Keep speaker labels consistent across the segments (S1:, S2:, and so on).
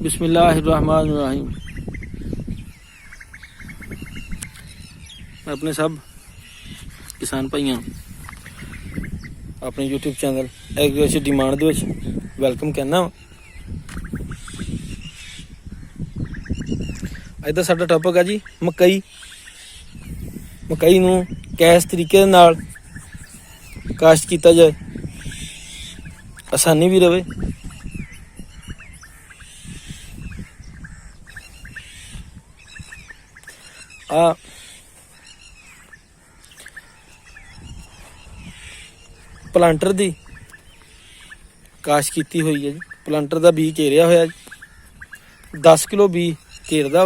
S1: बिस्मिल्लाहिर्रहमानिर्रहीम। मैं अपने सब किसान भाइयों अपने यूट्यूब चैनल एग्रीकल्चर डिमांड दे विच वैलकम कहना। अज दा साडा टॉपिक है जी मकई। मकई नूं किस तरीके दे नाल काश्त किया जाए, आसानी भी रहे, प्लांटर की काश्त की हुई है जी। प्लांटर का बीज घेरिया होया जी, 10 किलो बीज घेरदा।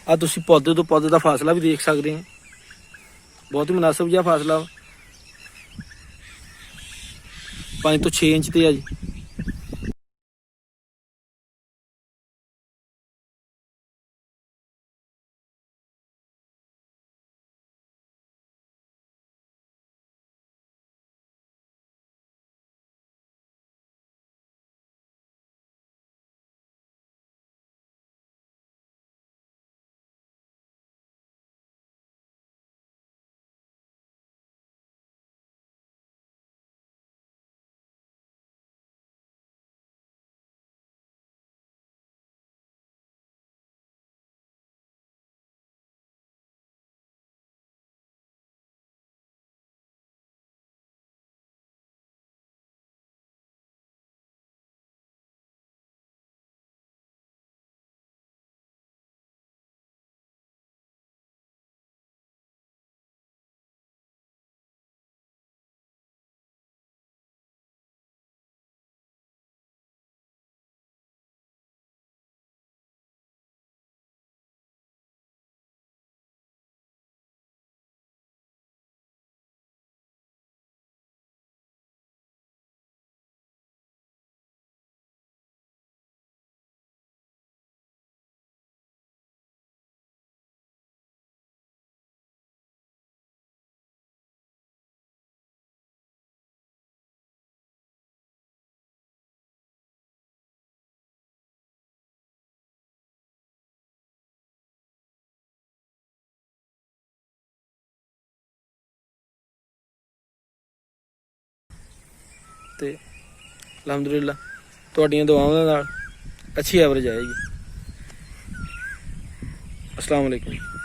S1: आ तुसी पौधे तो पौधे का फासला भी देख सकते हैं, बहुत ही मुनासिब जिहा फासला 5 तो 6 इंच ते है जी। ਤੇ ਅਲਹਮਦੁਲਿਲਾ ਤੁਹਾਡੀਆਂ ਦੁਆਵਾਂ ਨਾਲ ਅੱਛੀ ਐਵਰੇਜ ਆਏਗੀ। अस्सलाम वालेकुम।